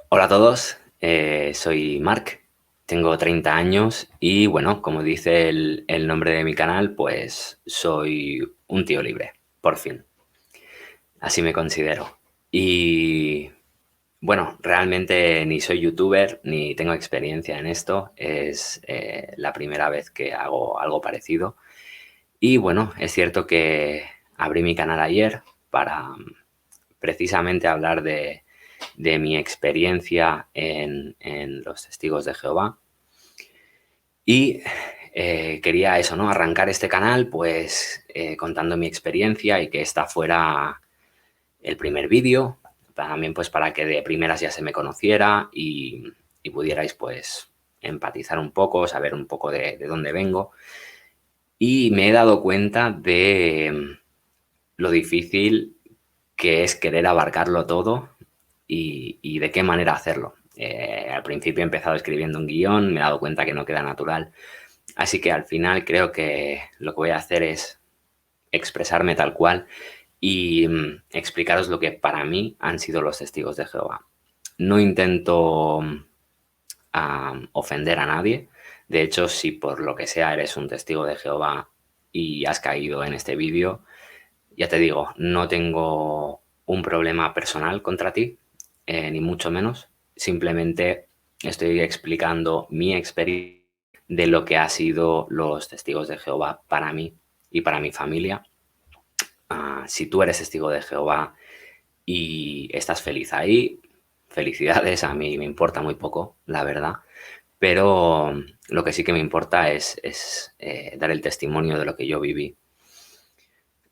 Hola a todos, soy Marc, tengo 30 años y bueno, como dice el nombre de mi canal, pues soy un tío libre, por fin, así me considero. Y bueno, realmente ni soy youtuber ni tengo experiencia en esto, es la primera vez que hago algo parecido. Y bueno, es cierto que abrí mi canal ayer para precisamente hablar de mi experiencia en los Testigos de Jehová. Y quería eso, ¿no? Arrancar este canal, pues contando mi experiencia y que esta fuera el primer vídeo, también pues para que de primeras ya se me conociera y pudierais pues empatizar un poco, saber un poco de dónde vengo. Y me he dado cuenta de lo difícil que es querer abarcarlo todo y de qué manera hacerlo. Al principio he empezado escribiendo un guión, me he dado cuenta que no queda natural, así que al final creo que lo que voy a hacer es expresarme tal cual y explicaros lo que para mí han sido los Testigos de Jehová. No intento ofender a nadie. De hecho, si por lo que sea eres un testigo de Jehová y has caído en este vídeo, ya te digo, no tengo un problema personal contra ti, ni mucho menos. Simplemente estoy explicando mi experiencia de lo que ha sido los Testigos de Jehová para mí y para mi familia. Si tú eres testigo de Jehová y estás feliz ahí, felicidades, a mí me importa muy poco, la verdad. Pero lo que sí que me importa es dar el testimonio de lo que yo viví.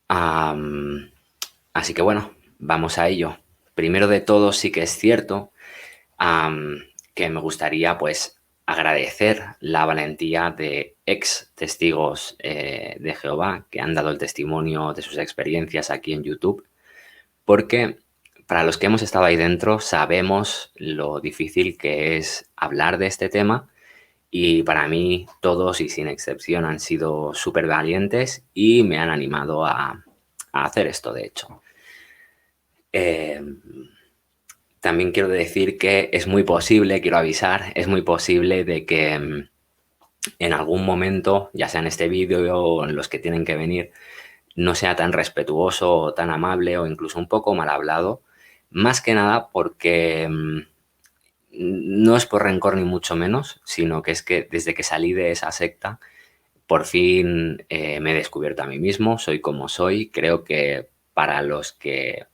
Así que bueno, vamos a ello. Primero de todo, sí que es cierto que me gustaría pues agradecer la valentía de ex testigos de Jehová que han dado el testimonio de sus experiencias aquí en YouTube, porque para los que hemos estado ahí dentro sabemos lo difícil que es hablar de este tema y para mí todos y sin excepción han sido súper valientes y me han animado a hacer esto, de hecho. Eh, También quiero decir que es muy posible, quiero avisar, es muy posible de que en algún momento, ya sea en este vídeo o en los que tienen que venir, no sea tan respetuoso o tan amable o incluso un poco mal hablado, más que nada porque no es por rencor ni mucho menos, sino que es que desde que salí de esa secta, por fin me he descubierto a mí mismo, soy como soy. Creo que para los que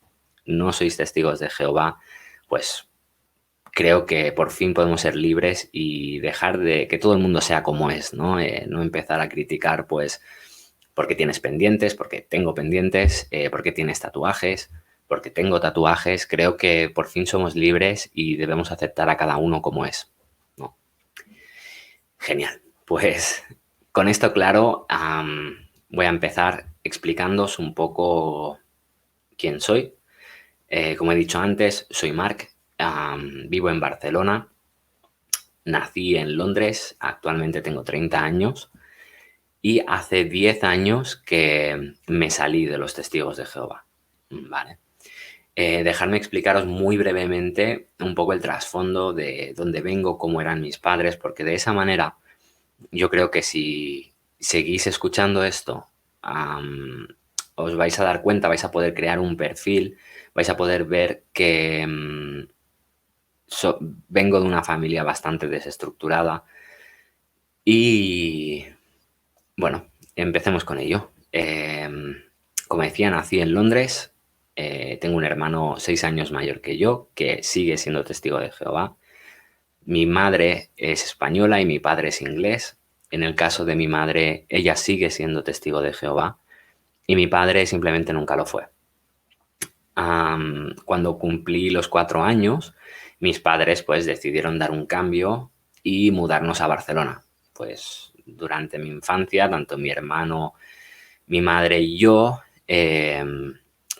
no sois testigos de Jehová, pues creo que por fin podemos ser libres y dejar de que todo el mundo sea como es, ¿no? No empezar a criticar, pues, porque tienes pendientes, porque tengo pendientes, porque tienes tatuajes, porque tengo tatuajes. Creo que por fin somos libres y debemos aceptar a cada uno como es, ¿no? Genial. Pues con esto claro, voy a empezar explicándoos un poco quién soy. Como he dicho antes, soy Marc, vivo en Barcelona, nací en Londres, actualmente tengo 30 años y hace 10 años que me salí de los Testigos de Jehová. Vale. Dejadme explicaros muy brevemente un poco el trasfondo de dónde vengo, cómo eran mis padres, porque de esa manera yo creo que si seguís escuchando esto, os vais a dar cuenta, vais a poder crear un perfil, vais a poder ver que vengo de una familia bastante desestructurada y bueno, empecemos con ello. Como decía, nací en Londres, tengo un hermano 6 años mayor que yo, que sigue siendo testigo de Jehová. Mi madre es española y mi padre es inglés. En el caso de mi madre, ella sigue siendo testigo de Jehová y mi padre simplemente nunca lo fue. Cuando cumplí los 4 años, mis padres pues decidieron dar un cambio y mudarnos a Barcelona. Pues durante mi infancia, tanto mi hermano, mi madre y yo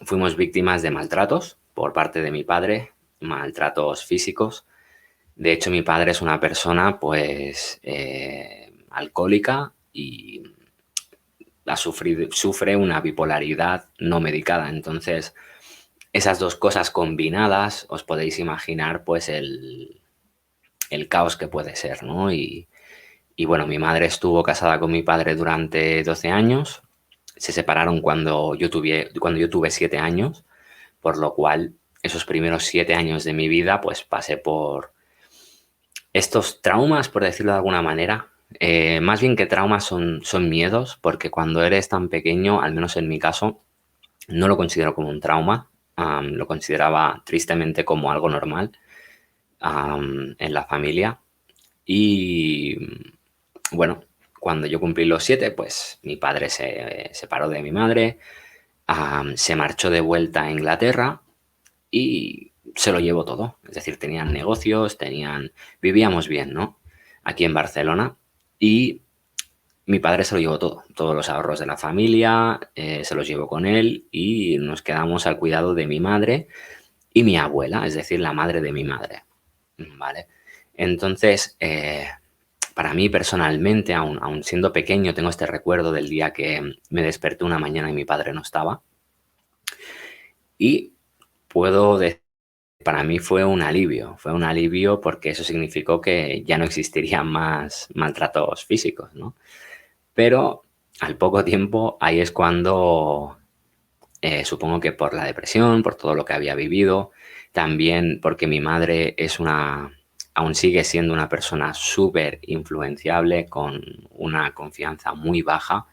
fuimos víctimas de maltratos por parte de mi padre, maltratos físicos. De hecho, mi padre es una persona pues alcohólica y sufre una bipolaridad no medicada. Entonces, esas dos cosas combinadas, os podéis imaginar pues el caos que puede ser, ¿no? Y bueno, mi madre estuvo casada con mi padre durante 12 años, se separaron cuando yo tuve 7 años, por lo cual esos primeros 7 años de mi vida pues pasé por estos traumas, por decirlo de alguna manera. Más bien que traumas son miedos, porque cuando eres tan pequeño, al menos en mi caso, no lo considero como un trauma, lo consideraba tristemente como algo normal en la familia. Y bueno, cuando yo cumplí los 7, pues mi padre se separó de mi madre, se marchó de vuelta a Inglaterra y se lo llevó todo. Es decir, tenían negocios, vivíamos bien, ¿no? Aquí en Barcelona. Y mi padre se lo llevó todo, todos los ahorros de la familia, se los llevó con él y nos quedamos al cuidado de mi madre y mi abuela, es decir, la madre de mi madre. ¿Vale? Entonces, para mí personalmente, aun siendo pequeño, tengo este recuerdo del día que me desperté una mañana y mi padre no estaba. Y puedo decir, para mí fue un alivio porque eso significó que ya no existirían más maltratos físicos, ¿no? Pero al poco tiempo, ahí es cuando, supongo que por la depresión, por todo lo que había vivido, también porque mi madre aún sigue siendo una persona súper influenciable, con una confianza muy baja,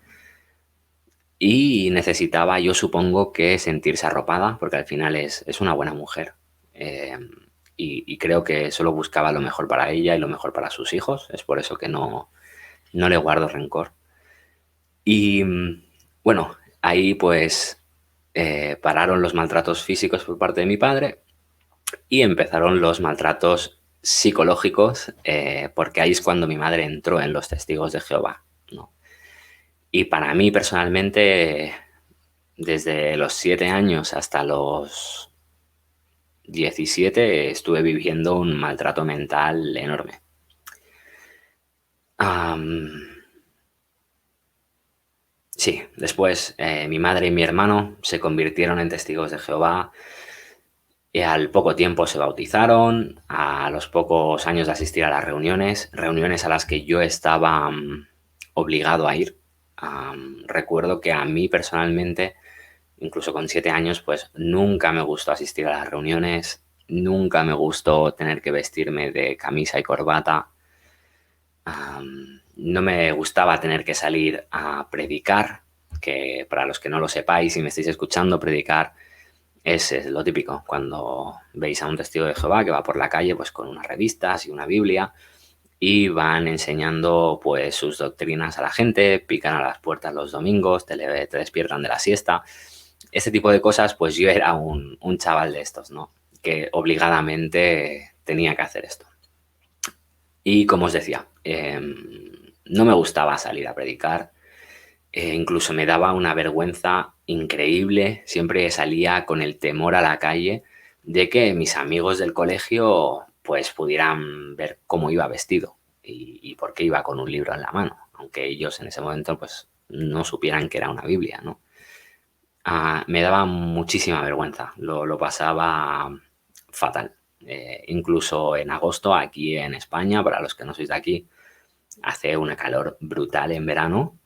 y necesitaba, yo supongo, que sentirse arropada, porque al final es una buena mujer. Eh, y creo que solo buscaba lo mejor para ella y lo mejor para sus hijos. Es por eso que no le guardo rencor. Y bueno, ahí pues pararon los maltratos físicos por parte de mi padre y empezaron los maltratos psicológicos, porque ahí es cuando mi madre entró en los Testigos de Jehová, ¿no? Y para mí personalmente, desde los 7 años hasta los 17 estuve viviendo un maltrato mental enorme. Sí, después mi madre y mi hermano se convirtieron en testigos de Jehová y al poco tiempo se bautizaron, a los pocos años de asistir a las reuniones a las que yo estaba obligado a ir. Recuerdo que a mí personalmente, incluso con 7 años, pues nunca me gustó asistir a las reuniones, nunca me gustó tener que vestirme de camisa y corbata. No me gustaba tener que salir a predicar, que para los que no lo sepáis y me estáis escuchando, predicar es lo típico. Cuando veis a un testigo de Jehová que va por la calle pues con unas revistas y una Biblia y van enseñando pues sus doctrinas a la gente, pican a las puertas los domingos, te despiertan de la siesta. Este tipo de cosas, pues yo era un chaval de estos, ¿no? Que obligadamente tenía que hacer esto. Y como os decía, no me gustaba salir a predicar, incluso me daba una vergüenza increíble, siempre salía con el temor a la calle de que mis amigos del colegio pues pudieran ver cómo iba vestido y por qué iba con un libro en la mano, aunque ellos en ese momento pues no supieran que era una Biblia, ¿no? Me daba muchísima vergüenza, lo pasaba fatal. Incluso en agosto, aquí en España, para los que no sois de aquí, hace una calor brutal en verano.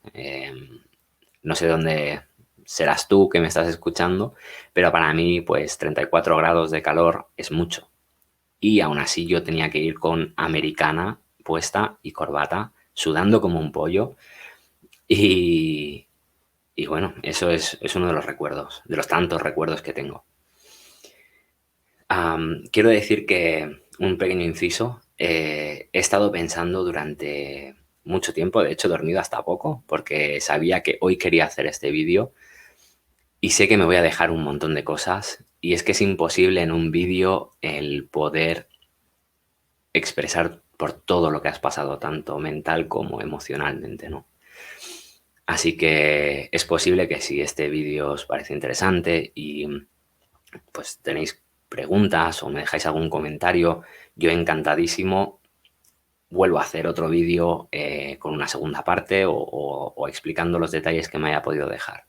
No sé dónde serás tú que me estás escuchando, pero para mí, pues 34 grados de calor es mucho. Y aún así yo tenía que ir con americana puesta y corbata, sudando como un pollo. Y, y bueno, eso es uno de los recuerdos, de los tantos recuerdos que tengo. Quiero decir que, un pequeño inciso, he estado pensando durante mucho tiempo, de hecho he dormido hasta poco, porque sabía que hoy quería hacer este vídeo y sé que me voy a dejar un montón de cosas, y es que es imposible en un vídeo el poder expresar por todo lo que has pasado, tanto mental como emocionalmente, ¿no? Así que es posible que si este vídeo os parece interesante y pues tenéis preguntas o me dejáis algún comentario, yo encantadísimo vuelvo a hacer otro vídeo con una segunda parte o explicando los detalles que me haya podido dejar.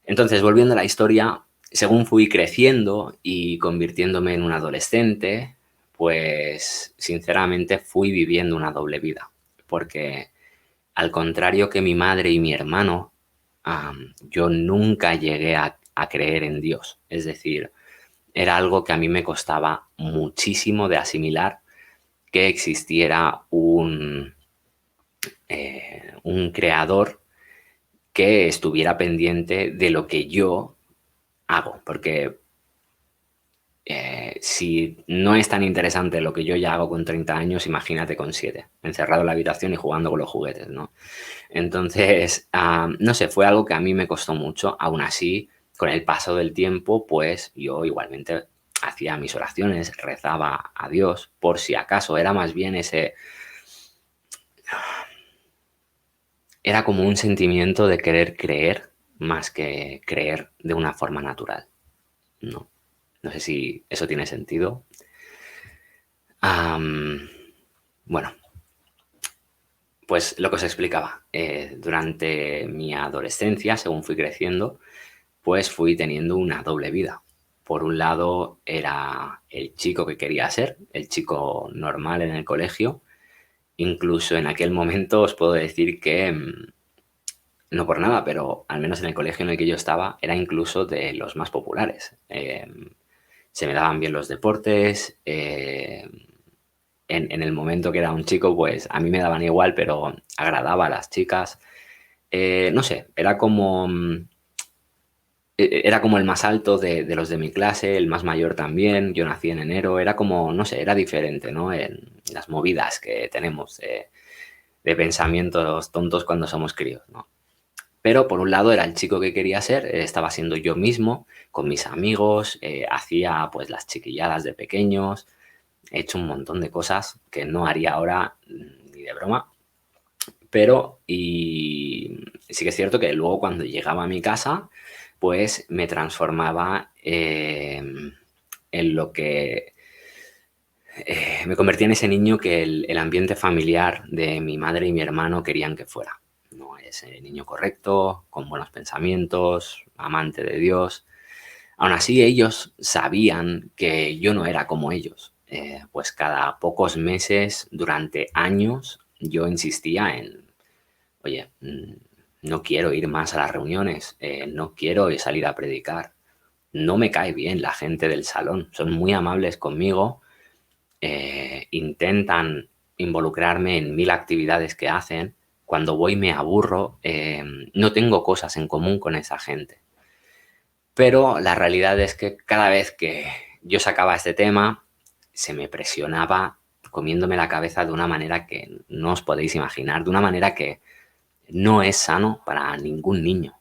Entonces, volviendo a la historia, según fui creciendo y convirtiéndome en un adolescente, pues sinceramente fui viviendo una doble vida, porque al contrario que mi madre y mi hermano, yo nunca llegué a creer en Dios. Es decir, era algo que a mí me costaba muchísimo de asimilar que existiera un creador que estuviera pendiente de lo que yo hago, porque si no es tan interesante lo que yo ya hago con 30 años, imagínate con 7, encerrado en la habitación y jugando con los juguetes, ¿no? Entonces, no sé, fue algo que a mí me costó mucho. Aún así, con el paso del tiempo, pues yo igualmente hacía mis oraciones, rezaba a Dios, por si acaso. Era más bien era como un sentimiento de querer creer más que creer de una forma natural, ¿no? No sé si eso tiene sentido. Bueno, pues lo que os explicaba, durante mi adolescencia, según fui creciendo, pues fui teniendo una doble vida. Por un lado era el chico que quería ser, el chico normal en el colegio. Incluso en aquel momento os puedo decir que, no por nada, pero al menos en el colegio en el que yo estaba, era incluso de los más populares. Se me daban bien los deportes. En el momento que era un chico, pues a mí me daban igual, pero agradaba a las chicas. No sé, era como el más alto de los de mi clase, el más mayor también. Yo nací en enero, era como, no sé, era diferente, ¿no? En las movidas que tenemos de pensamientos tontos cuando somos críos, ¿no? Pero por un lado era el chico que quería ser, estaba siendo yo mismo, con mis amigos, hacía pues las chiquilladas de pequeños, he hecho un montón de cosas que no haría ahora ni de broma. Pero, y sí que es cierto que luego cuando llegaba a mi casa, pues me transformaba en lo que me convertía en ese niño que el ambiente familiar de mi madre y mi hermano querían que fuera, ¿no? Ese niño correcto, con buenos pensamientos, amante de Dios. Aún así, ellos sabían que yo no era como ellos. Pues cada pocos meses, durante años, yo insistía en, oye, no quiero ir más a las reuniones, no quiero salir a predicar, no me cae bien la gente del salón, son muy amables conmigo, intentan involucrarme en 1000 actividades que hacen, cuando voy me aburro, no tengo cosas en común con esa gente. Pero la realidad es que cada vez que yo sacaba este tema, se me presionaba comiéndome la cabeza de una manera que no os podéis imaginar, de una manera que no es sano para ningún niño.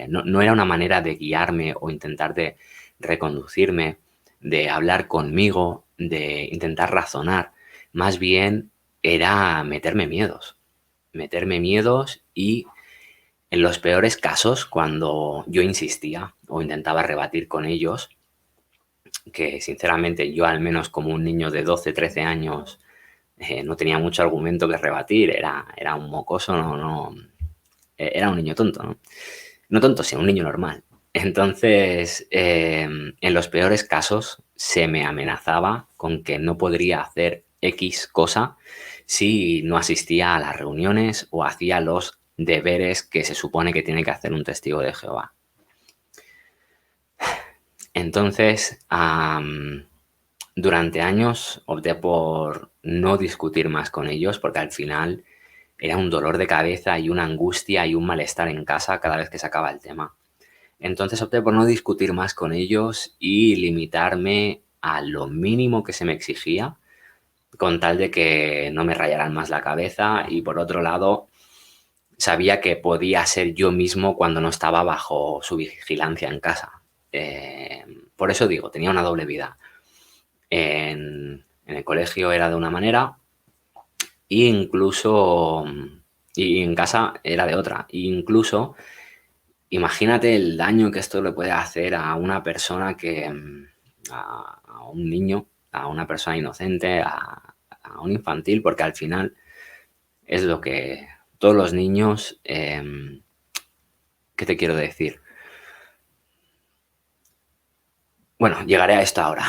No era una manera de guiarme o intentar de reconducirme, de hablar conmigo, de intentar razonar. Más bien era meterme miedos y en los peores casos, cuando yo insistía o intentaba rebatir con ellos, que sinceramente yo al menos como un niño de 12, 13 años no tenía mucho argumento que rebatir, era un mocoso, era un niño tonto, ¿no? No tonto, sino un niño normal. Entonces, en los peores casos se me amenazaba con que no podría hacer X cosa si no asistía a las reuniones o hacía los deberes que se supone que tiene que hacer un testigo de Jehová. Entonces, durante años opté por no discutir más con ellos porque al final era un dolor de cabeza y una angustia y un malestar en casa cada vez que sacaba el tema. Entonces opté por no discutir más con ellos y limitarme a lo mínimo que se me exigía, con tal de que no me rayaran más la cabeza. Y por otro lado, sabía que podía ser yo mismo cuando no estaba bajo su vigilancia en casa. Por eso digo, tenía una doble vida. En el colegio era de una manera e incluso y en casa era de otra. E incluso imagínate el daño que esto le puede hacer a una persona a un niño, a una persona inocente, a un infantil, porque al final es lo que todos los niños, ¿qué te quiero decir? Bueno, llegaré a esto ahora.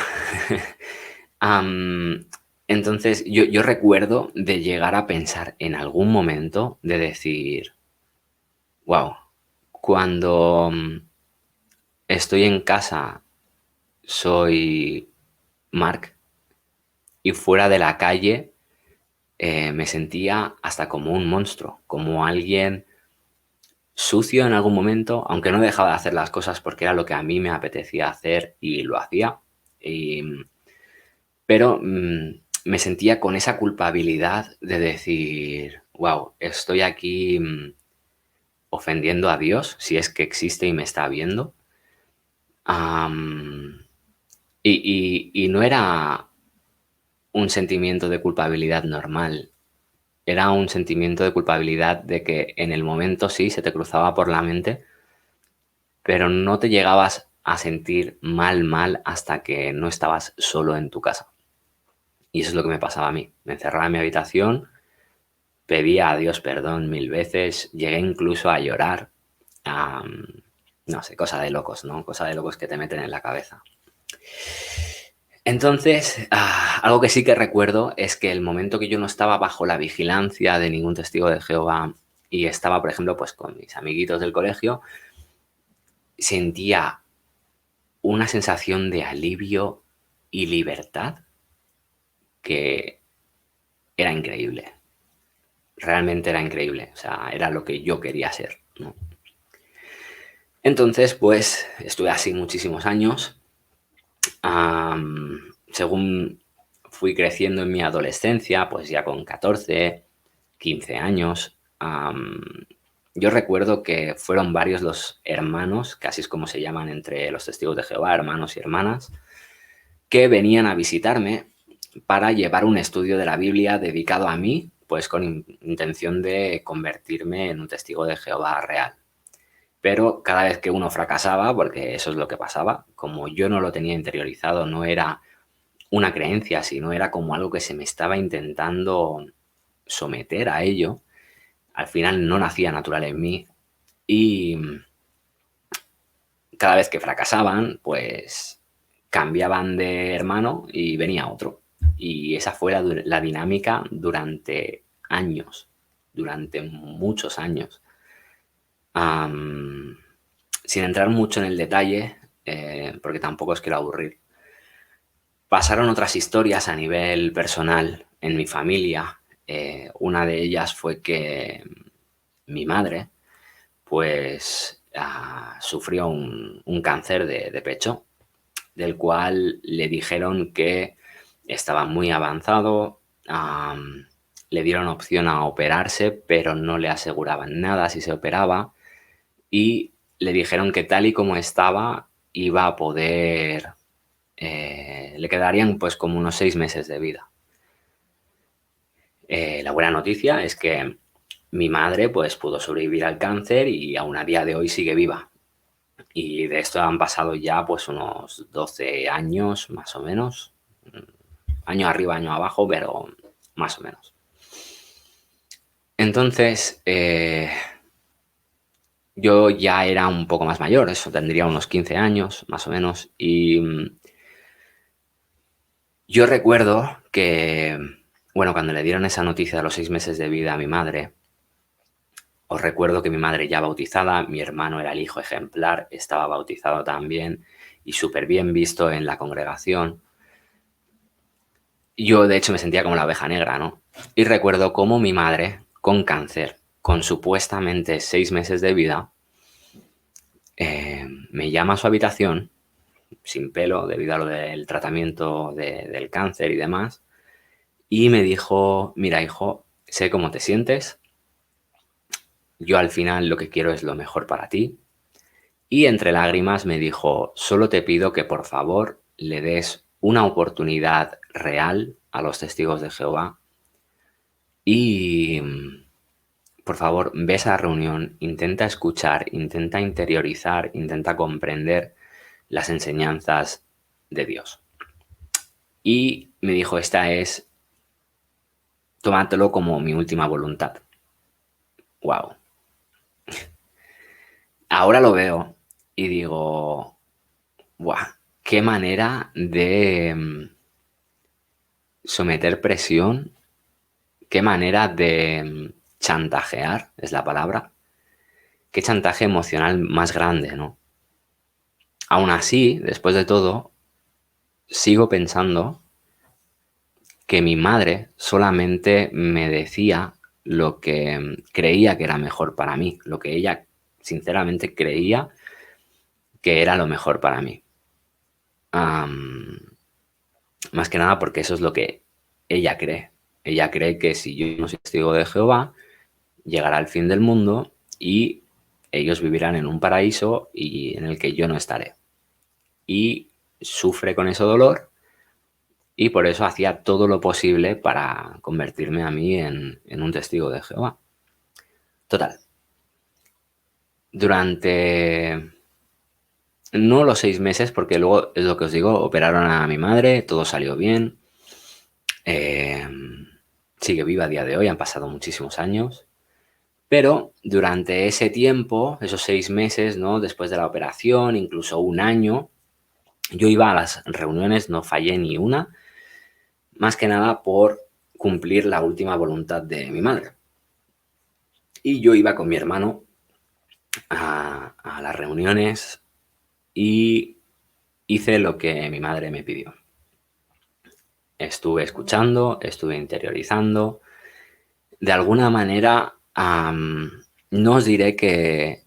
Am, entonces, yo recuerdo de llegar a pensar en algún momento de decir: "Guau, cuando, estoy en casa soy Mark, y fuera de la calle, me sentía hasta como un monstruo, como alguien sucio en algún momento, aunque no dejaba de hacer las cosas porque era lo que a mí me apetecía hacer y lo hacía. Y, pero me sentía con esa culpabilidad de decir, wow, estoy aquí ofendiendo a Dios, si es que existe y me está viendo. Am, y no era un sentimiento de culpabilidad normal, era un sentimiento de culpabilidad de que en el momento sí se te cruzaba por la mente, pero no te llegabas a sentir mal hasta que no estabas solo en tu casa. Y eso es lo que me pasaba a mí. Me encerraba en mi habitación, pedía a Dios perdón 1000 veces, llegué incluso a llorar. am, no sé, cosa de locos, ¿no? Cosa de locos que te meten en la cabeza. Entonces, algo que sí que recuerdo es que el momento que yo no estaba bajo la vigilancia de ningún testigo de Jehová y estaba, por ejemplo, pues con mis amiguitos del colegio, sentía una sensación de alivio y libertad que era increíble. Realmente era increíble. O sea, era lo que yo quería ser, ¿no? Entonces, pues, estuve así muchísimos años. Según fui creciendo en mi adolescencia, pues ya con 14, 15 años, yo recuerdo que fueron varios los hermanos, que así es como se llaman entre los testigos de Jehová, hermanos y hermanas, que venían a visitarme para llevar un estudio de la Biblia dedicado a mí, pues con intención de convertirme en un testigo de Jehová real. Pero cada vez que uno fracasaba, porque eso es lo que pasaba, como yo no lo tenía interiorizado, no era una creencia, sino era como algo que se me estaba intentando someter a ello, al final no nacía natural en mí y cada vez que fracasaban, pues cambiaban de hermano y venía otro. Y esa fue la dinámica durante años, durante muchos años. Sin entrar mucho en el detalle, porque tampoco os quiero aburrir, pasaron otras historias a nivel personal en mi familia. Una de ellas fue que mi madre, pues, sufrió un cáncer de pecho, del cual le dijeron que estaba muy avanzado, le dieron opción a operarse, pero no le aseguraban nada si se operaba, y le dijeron que tal y como estaba iba a poder, le quedarían pues como unos 6 meses de vida. La buena noticia es que mi madre pues pudo sobrevivir al cáncer y aún a día de hoy sigue viva. Y de esto han pasado ya pues unos 12 años más o menos. Año arriba, año abajo, pero más o menos. Entonces, yo ya era un poco más mayor, eso tendría unos 15 años más o menos. Y yo recuerdo que, bueno, cuando le dieron esa noticia de los 6 meses de vida a mi madre, os recuerdo que mi madre ya bautizada, mi hermano era el hijo ejemplar, estaba bautizado también y súper bien visto en la congregación. Yo, de hecho, me sentía como la oveja negra, ¿no? Y recuerdo cómo mi madre, con cáncer, con supuestamente 6 meses de vida, me llama a su habitación, sin pelo, debido a lo del tratamiento del cáncer y demás, y me dijo, mira, hijo, sé cómo te sientes, yo al final lo que quiero es lo mejor para ti. Y entre lágrimas me dijo, solo te pido que por favor le des una oportunidad real a los testigos de Jehová y por favor ve a esa reunión, intenta escuchar, intenta interiorizar, intenta comprender las enseñanzas de Dios. Y me dijo, esta es, tómatelo como mi última voluntad. Wow. Ahora lo veo y digo, ¡guau! qué manera de someter presión, qué manera de chantajear, es la palabra, qué chantaje emocional más grande, ¿no? Aún así, después de todo, sigo pensando que mi madre solamente me decía lo que creía que era mejor para mí, lo que ella sinceramente creía que era lo mejor para mí. Más que nada porque eso es lo que ella cree. Ella cree que si yo no soy testigo de Jehová, llegará el fin del mundo y ellos vivirán en un paraíso y en el que yo no estaré. Y sufre con ese dolor y por eso hacía todo lo posible para convertirme a mí en un testigo de Jehová. Total. Durante no los 6 meses, porque luego es lo que os digo, operaron a mi madre, todo salió bien. Sigue viva a día de hoy, han pasado muchísimos años. Pero durante ese tiempo, esos 6 meses, ¿no? Después de la operación, incluso un año, yo iba a las reuniones, no fallé ni una, más que nada por cumplir la última voluntad de mi madre. Y yo iba con mi hermano a las reuniones y hice lo que mi madre me pidió. Estuve escuchando, estuve interiorizando. De alguna manera, no os diré que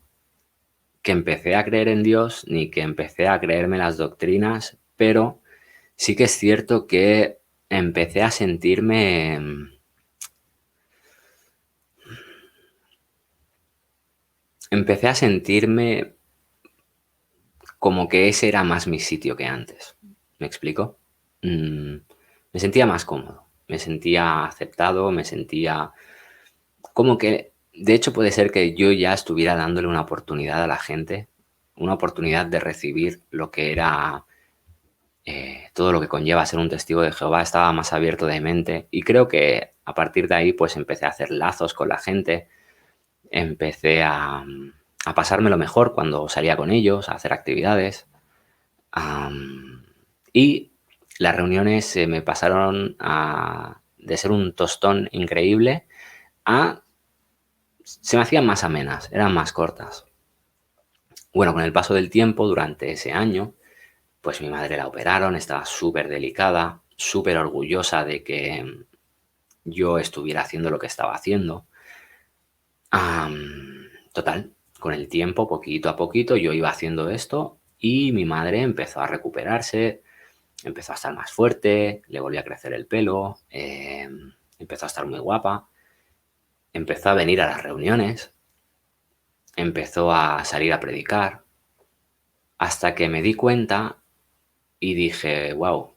empecé a creer en Dios ni que empecé a creerme las doctrinas, pero sí que es cierto que empecé a sentirme como que ese era más mi sitio que antes. ¿Me explico? Me sentía más cómodo, me sentía aceptado, me sentía como que, de hecho, puede ser que yo ya estuviera dándole una oportunidad a la gente, una oportunidad de recibir lo que era todo lo que conlleva ser un testigo de Jehová, estaba más abierto de mente y creo que a partir de ahí pues empecé a hacer lazos con la gente, empecé a pasármelo mejor cuando salía con ellos, a hacer actividades y las reuniones se me pasaron de ser un tostón increíble a se me hacían más amenas, eran más cortas. Bueno, con el paso del tiempo, durante ese año, pues mi madre la operaron, estaba súper delicada, súper orgullosa de que yo estuviera haciendo lo que estaba haciendo. Total, con el tiempo, poquito a poquito, yo iba haciendo esto y mi madre empezó a recuperarse, empezó a estar más fuerte, le volvió a crecer el pelo, empezó a estar muy guapa, empezó a venir a las reuniones, empezó a salir a predicar, hasta que me di cuenta y dije, wow,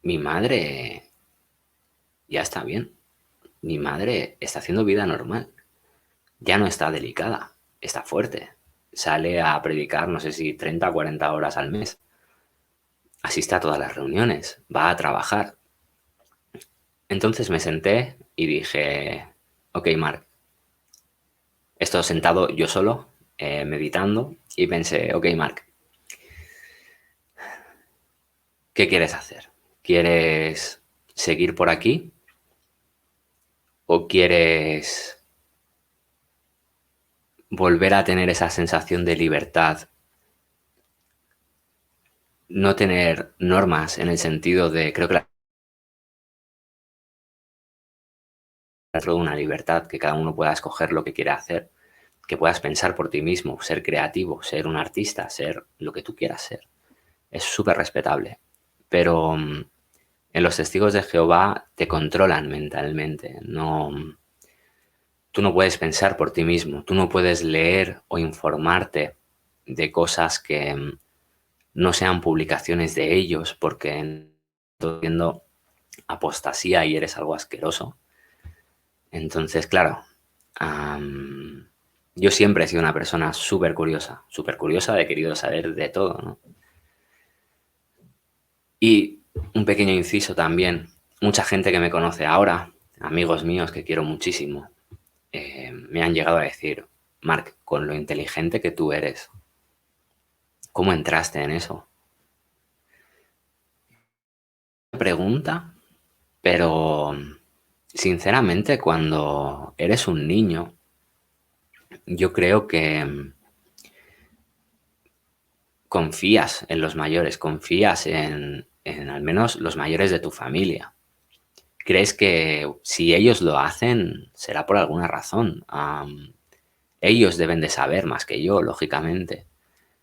mi madre ya está bien. Mi madre está haciendo vida normal. Ya no está delicada, está fuerte. Sale a predicar, no sé si 30 o 40 horas al mes. Asiste a todas las reuniones, va a trabajar. Entonces me senté y dije, ok, Marc, estoy sentado yo solo, meditando, y pensé, ok, Marc, ¿qué quieres hacer? ¿Quieres seguir por aquí? ¿O quieres volver a tener esa sensación de libertad? No tener normas en el sentido de, creo que de una libertad, que cada uno pueda escoger lo que quiere hacer, que puedas pensar por ti mismo, ser creativo, ser un artista, ser lo que tú quieras ser. Es súper respetable. Pero en los testigos de Jehová te controlan mentalmente. No, tú no puedes pensar por ti mismo, tú no puedes leer o informarte de cosas que no sean publicaciones de ellos porque estás viendo apostasía y eres algo asqueroso. Entonces, claro, yo siempre he sido una persona súper curiosa, he querido saber de todo, ¿no? Y un pequeño inciso también, mucha gente que me conoce ahora, amigos míos que quiero muchísimo, me han llegado a decir, Marc, con lo inteligente que tú eres, ¿cómo entraste en eso? pregunta, pero sinceramente cuando eres un niño, yo creo que confías en los mayores, confías en al menos los mayores de tu familia. Crees que si ellos lo hacen, será por alguna razón. Ellos deben de saber más que yo, lógicamente.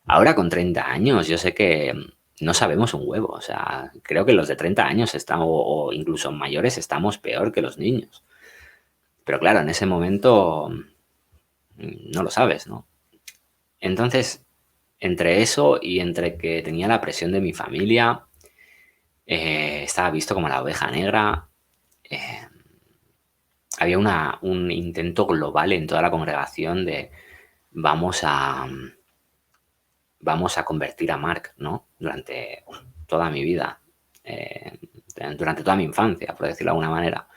Ahora con 30 años, yo sé que no sabemos un huevo. O sea, creo que los de 30 años estamos, o incluso mayores, estamos peor que los niños. Pero claro, en ese momento no lo sabes, ¿no? Entonces, entre eso y entre que tenía la presión de mi familia, estaba visto como la oveja negra, eh, había un intento global en toda la congregación de vamos a, vamos a convertir a Mark, ¿no? Durante toda mi vida, durante toda mi infancia, por decirlo de alguna manera.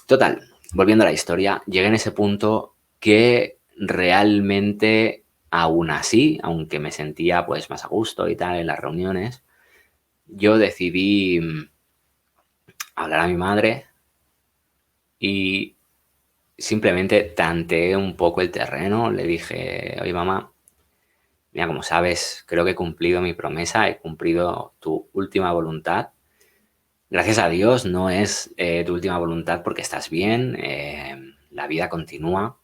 Total, volviendo a la historia, llegué en ese punto que realmente, aún así, aunque me sentía pues más a gusto y tal en las reuniones, yo decidí hablar a mi madre y simplemente tanteé un poco el terreno. Le dije, oye mamá, mira, como sabes, creo que he cumplido mi promesa, he cumplido tu última voluntad. Gracias a Dios no es tu última voluntad porque estás bien, la vida continúa.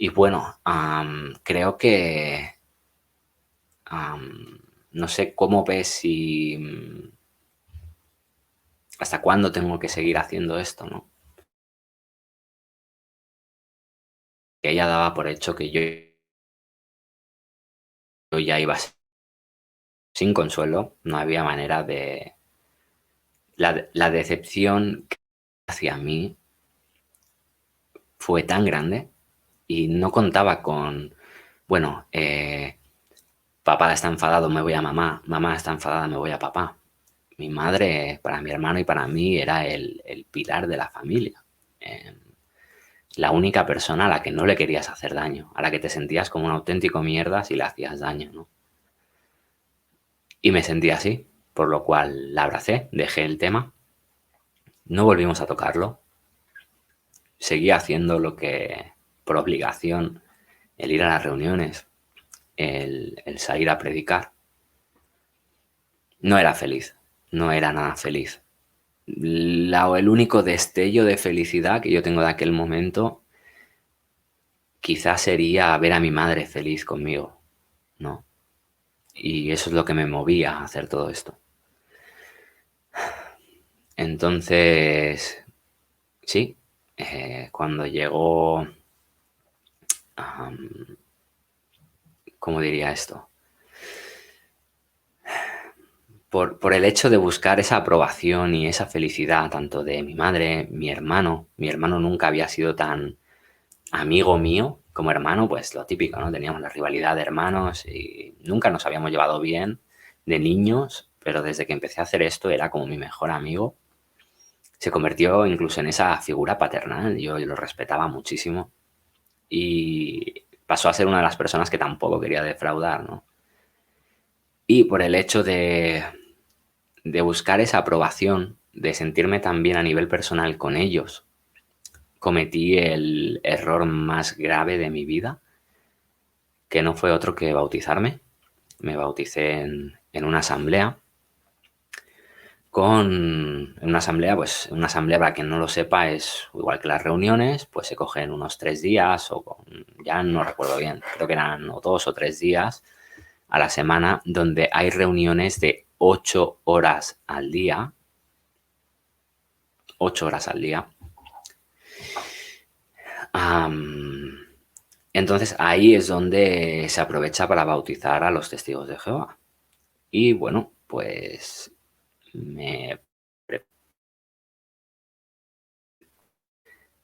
Y bueno, creo que no sé cómo ves si hasta cuándo tengo que seguir haciendo esto, ¿no? Que ella daba por hecho que yo ya iba sin consuelo, no había manera de... La decepción hacia mí fue tan grande y no contaba con, bueno, papá está enfadado, me voy a mamá, mamá está enfadada, me voy a papá. Mi madre, para mi hermano y para mí, era el pilar de la familia. Eh, la única persona a la que no le querías hacer daño, a la que te sentías como un auténtico mierda si le hacías daño, ¿no? Y me sentí así, por lo cual la abracé, dejé el tema, no volvimos a tocarlo, seguí haciendo lo que, por obligación, el ir a las reuniones, el salir a predicar. No era feliz, no era nada feliz. El único destello de felicidad que yo tengo de aquel momento quizás sería ver a mi madre feliz conmigo, ¿no? Y eso es lo que me movía a hacer todo esto. Entonces, sí, cuando llegó, ¿cómo diría esto? Por el hecho de buscar esa aprobación y esa felicidad, tanto de mi madre, mi hermano nunca había sido tan amigo mío como hermano, pues lo típico, ¿no? Teníamos la rivalidad de hermanos y nunca nos habíamos llevado bien de niños, pero desde que empecé a hacer esto era como mi mejor amigo. Se convirtió incluso en esa figura paternal, yo lo respetaba muchísimo y pasó a ser una de las personas que tampoco quería defraudar, ¿no? Y por el hecho de buscar esa aprobación, de sentirme tan bien a nivel personal con ellos, cometí el error más grave de mi vida, que no fue otro que bautizarme. Me bauticé en una asamblea, en una asamblea, pues una asamblea, para quien no lo sepa, es igual que las reuniones, pues se cogen unos 3 días, ya no recuerdo bien, creo que eran 2 o 3 días a la semana, donde hay reuniones de 8 horas al día, 8 horas al día. Entonces ahí es donde se aprovecha para bautizar a los testigos de Jehová. Y bueno, pues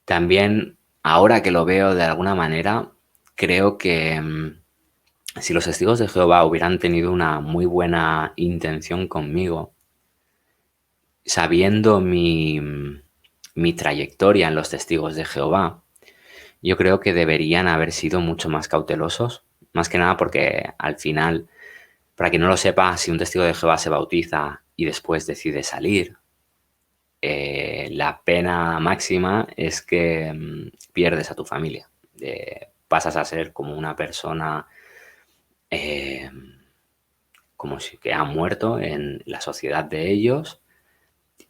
también, ahora que lo veo de alguna manera, creo que si los testigos de Jehová hubieran tenido una muy buena intención conmigo, sabiendo mi trayectoria en los testigos de Jehová, yo creo que deberían haber sido mucho más cautelosos, más que nada porque al final Para quien no lo sepa, si un testigo de Jehová se bautiza y después decide salir, la pena máxima es que pierdes a tu familia. Pasas a ser como una persona como si que ha muerto en la sociedad de ellos,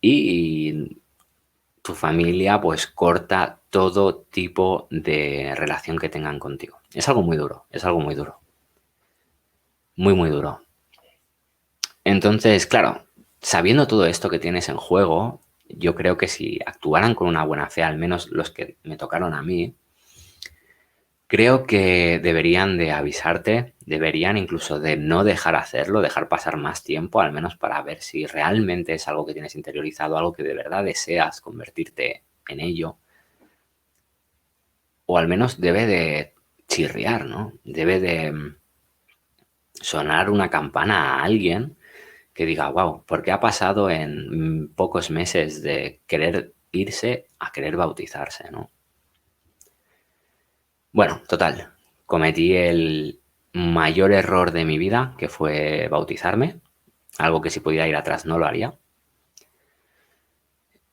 y tu familia pues corta todo tipo de relación que tengan contigo. Es algo muy duro, es algo muy duro. Muy, muy duro. Entonces, claro, sabiendo todo esto que tienes en juego, yo creo que si actuaran con una buena fe, al menos los que me tocaron a mí, creo que deberían de avisarte, deberían incluso de no dejar hacerlo, dejar pasar más tiempo, al menos para ver si realmente es algo que tienes interiorizado, algo que de verdad deseas convertirte en ello. O al menos debe de chirriar, ¿no? Debe de sonar una campana a alguien que diga, wow, ¿por qué ha pasado en pocos meses de querer irse a querer bautizarse, ¿no? Bueno, total, cometí el mayor error de mi vida, que fue bautizarme, algo que si pudiera ir atrás no lo haría.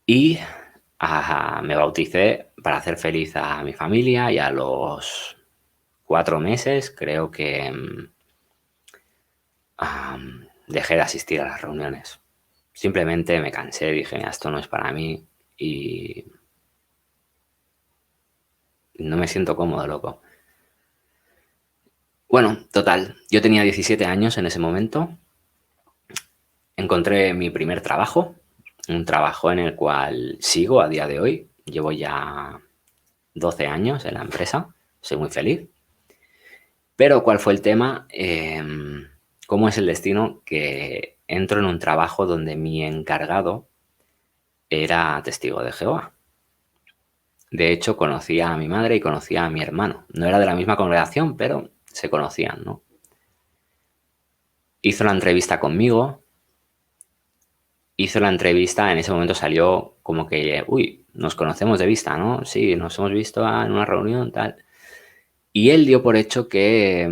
Y me bauticé para hacer feliz a mi familia, y a los 4 meses creo que dejé de asistir a las reuniones. Simplemente me cansé, dije, mira, esto no es para mí y no me siento cómodo, loco. Bueno, total, yo tenía 17 años en ese momento. Encontré mi primer trabajo, un trabajo en el cual sigo a día de hoy. Llevo ya 12 años en la empresa, soy muy feliz. Pero ¿cuál fue el tema? ¿Cómo es el destino que entro en un trabajo donde mi encargado era testigo de Jehová? De hecho, conocía a mi madre y conocía a mi hermano. No era de la misma congregación, pero se conocían, ¿no? Hizo la entrevista conmigo. Hizo la entrevista, en ese momento salió como que, uy, nos conocemos de vista, ¿no? Sí, nos hemos visto en una reunión, tal. Y él dio por hecho que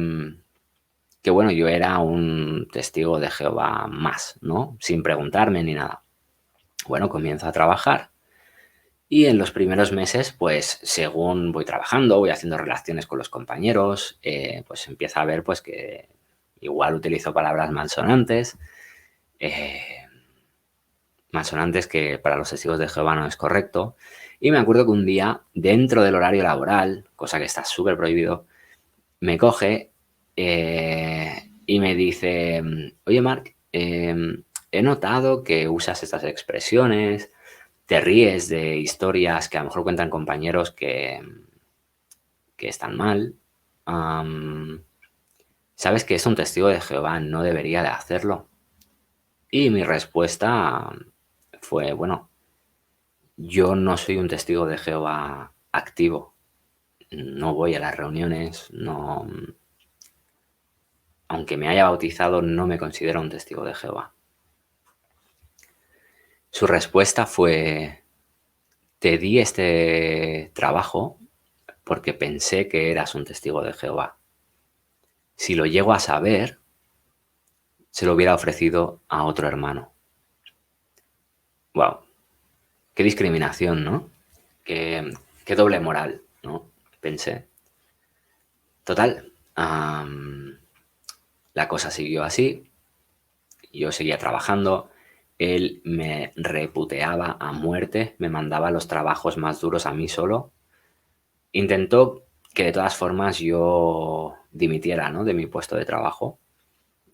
bueno, yo era un testigo de Jehová más, ¿no? Sin preguntarme ni nada. Bueno, comienzo a trabajar. Y en los primeros meses, pues según voy trabajando, voy haciendo relaciones con los compañeros, pues empieza a ver pues que igual utilizo palabras malsonantes, malsonantes que para los testigos de Jehová no es correcto. Y me acuerdo que un día, dentro del horario laboral, cosa que está súper prohibido, me coge y me dice, oye Marc, he notado que usas estas expresiones, te ríes de historias que a lo mejor cuentan compañeros que están mal. Sabes que es un testigo de Jehová, no debería de hacerlo. Y mi respuesta fue, bueno, yo no soy un testigo de Jehová activo. No voy a las reuniones, no. Aunque me haya bautizado, no me considero un testigo de Jehová. Su respuesta fue, te di este trabajo porque pensé que eras un testigo de Jehová. Si lo llego a saber, se lo hubiera ofrecido a otro hermano. Wow, qué discriminación, ¿no? Qué doble moral, ¿no? Pensé. Total, la cosa siguió así, yo seguía trabajando, él me reputeaba a muerte, me mandaba los trabajos más duros a mí solo. Intentó que de todas formas yo dimitiera, ¿no?, de mi puesto de trabajo,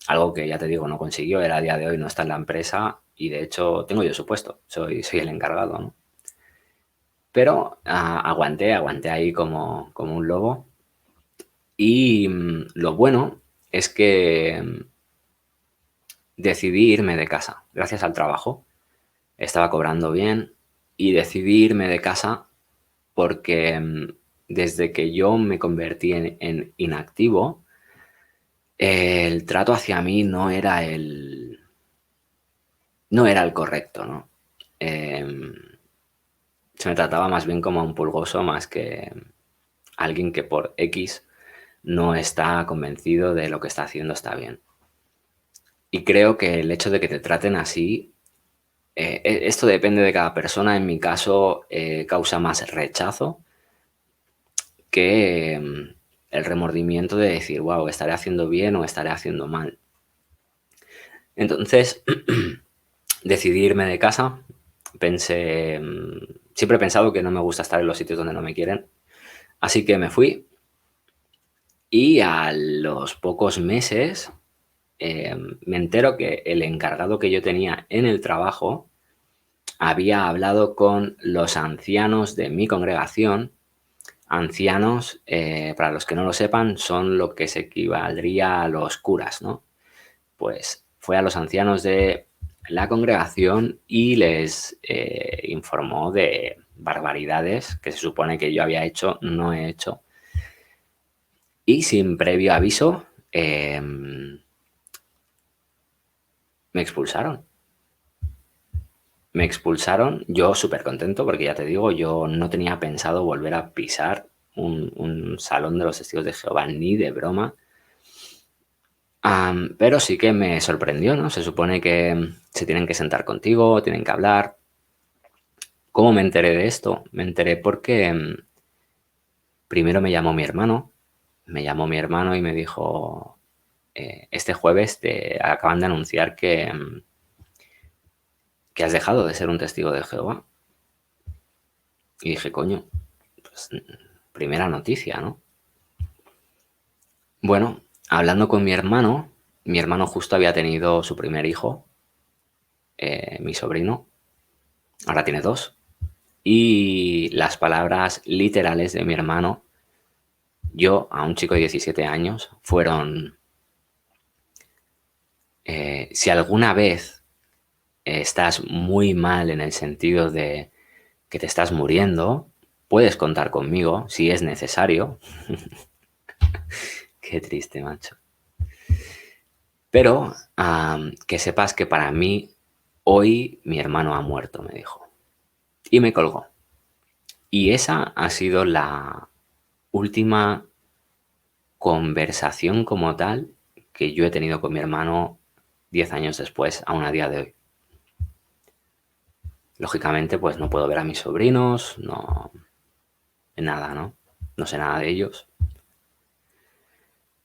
algo que ya te digo no consiguió. Él a día de hoy no está en la empresa y de hecho tengo yo su puesto, soy el encargado, ¿no? Pero aguanté ahí como un lobo. Y lo bueno es que decidí irme de casa gracias al trabajo. Estaba cobrando bien y decidí irme de casa porque desde que yo me convertí en inactivo, el trato hacia mí no era el correcto, ¿no? Se me trataba más bien como a un pulgoso, más que alguien que por X no está convencido de lo que está haciendo está bien. Y creo que el hecho de que te traten así, esto depende de cada persona. En mi caso, causa más rechazo que el remordimiento de decir, wow, estaré haciendo bien o estaré haciendo mal. Entonces, decidí irme de casa. Pensé, siempre he pensado que no me gusta estar en los sitios donde no me quieren. Así que me fui y a los pocos meses me entero que el encargado que yo tenía en el trabajo había hablado con los ancianos de mi congregación. Ancianos, para los que no lo sepan, son lo que se equivaldría a los curas, ¿no? Pues fue a los ancianos de la congregación y les informó de barbaridades que se supone que yo había hecho, no he hecho. Y sin previo aviso, me expulsaron. Me expulsaron, yo súper contento porque ya te digo, yo no tenía pensado volver a pisar un salón de los testigos de Jehová ni de broma. Pero sí que me sorprendió, ¿no? Se supone que se tienen que sentar contigo, tienen que hablar. ¿Cómo me enteré de esto? Me enteré porque primero me llamó mi hermano. Me llamó mi hermano y me dijo, este jueves te acaban de anunciar que has dejado de ser un testigo de Jehová. Y dije, coño, pues primera noticia, ¿no? Bueno, hablando con mi hermano justo había tenido su primer hijo, mi sobrino, ahora tiene dos. Y las palabras literales de mi hermano, yo a un chico de 17 años, fueron, si alguna vez estás muy mal en el sentido de que te estás muriendo, puedes contar conmigo si es necesario. Qué triste, macho. Pero que sepas que para mí, hoy mi hermano ha muerto, me dijo. Y me colgó. Y esa ha sido la última conversación como tal que yo he tenido con mi hermano 10 años después, aún a día de hoy. Lógicamente, pues no puedo ver a mis sobrinos, no, nada, ¿no? No sé nada de ellos.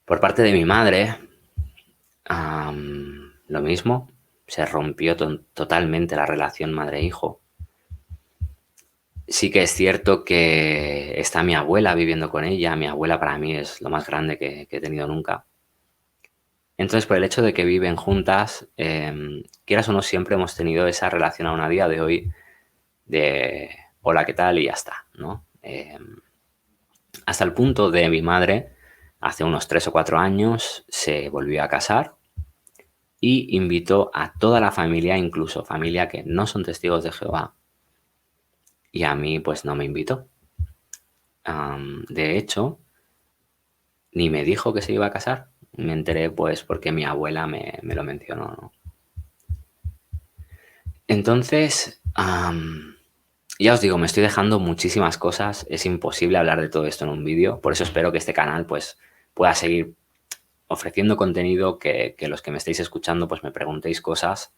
Por parte de mi madre, lo mismo, se rompió totalmente la relación madre-hijo. Sí que es cierto que está mi abuela viviendo con ella. Mi abuela para mí es lo más grande que he tenido nunca. Entonces, por el hecho de que viven juntas, quieras o no, siempre hemos tenido esa relación aún a día de hoy de hola, ¿qué tal? Y ya está, ¿no? Hasta el punto de mi madre, hace unos 3 o 4 años, se volvió a casar y invitó a toda la familia, incluso familia que no son testigos de Jehová. Y a mí, pues no me invitó. De hecho, ni me dijo que se iba a casar. Me enteré, pues, porque mi abuela me lo mencionó, ¿no? Entonces, ya os digo, me estoy dejando muchísimas cosas. Es imposible hablar de todo esto en un vídeo. Por eso espero que este canal, pues, pueda seguir ofreciendo contenido, que los que me estáis escuchando, pues, me preguntéis cosas.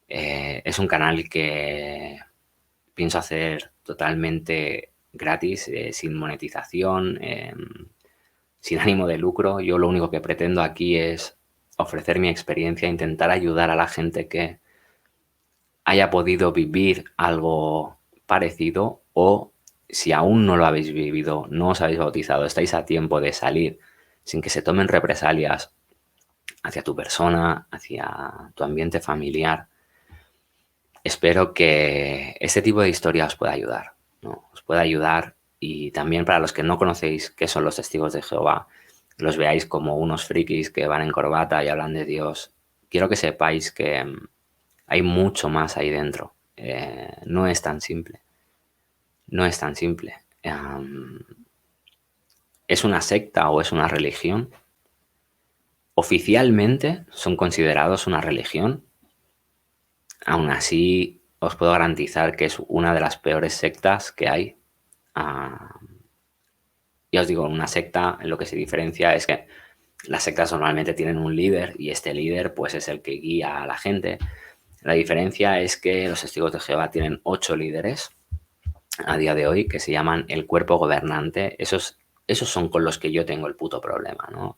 Es un canal que pienso hacer totalmente gratis, sin monetización, sin ánimo de lucro. Yo lo único que pretendo aquí es ofrecer mi experiencia, intentar ayudar a la gente que haya podido vivir algo parecido, o si aún no lo habéis vivido, no os habéis bautizado, estáis a tiempo de salir sin que se tomen represalias hacia tu persona, hacia tu ambiente familiar. Espero que este tipo de historia os pueda ayudar, ¿no? Os pueda ayudar. Y también, para los que no conocéis qué son los testigos de Jehová, los veáis como unos frikis que van en corbata y hablan de Dios, quiero que sepáis que hay mucho más ahí dentro. No es tan simple. No es tan simple. ¿Es una secta o es una religión? Oficialmente son considerados una religión. Aún así, os puedo garantizar que es una de las peores sectas que hay. Ya os digo, una secta, en lo que se diferencia es que Las sectas normalmente tienen un líder y este líder pues es el que guía a la gente. La diferencia es que los testigos de Jehová tienen 8 líderes a día de hoy que se llaman el cuerpo gobernante. Esos son con los que yo tengo el puto problema, ¿no?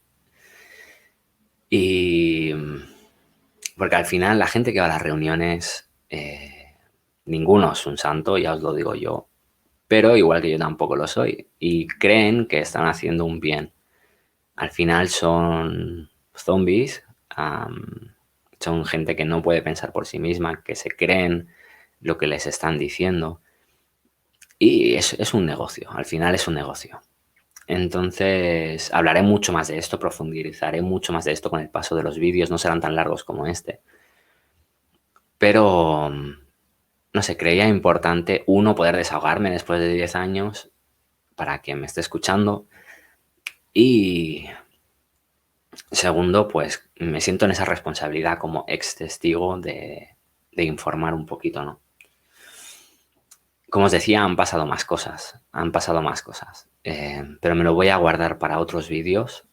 Y porque al final la gente que va a las reuniones, ninguno es un santo, ya os lo digo yo, pero igual que yo tampoco lo soy, y creen que están haciendo un bien. Al final son zombies, son gente que no puede pensar por sí misma, que se creen lo que les están diciendo, y es un negocio, al final es un negocio. Entonces, hablaré mucho más de esto, profundizaré mucho más de esto con el paso de los vídeos, no serán tan largos como este. Pero, no sé, creía importante, uno, poder desahogarme después de 10 años para quien me esté escuchando. Y segundo, pues me siento en esa responsabilidad como ex testigo de informar un poquito, ¿no? Como os decía, han pasado más cosas, pero me lo voy a guardar para otros vídeos.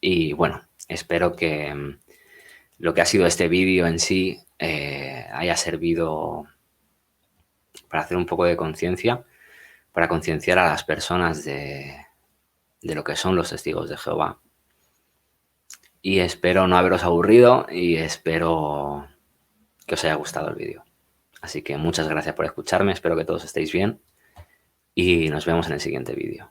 Y bueno, espero que lo que ha sido este vídeo en sí haya servido para hacer un poco de conciencia, para concienciar a las personas de lo que son los testigos de Jehová. Y espero no haberos aburrido y espero que os haya gustado el vídeo. Así que muchas gracias por escucharme, espero que todos estéis bien y nos vemos en el siguiente vídeo.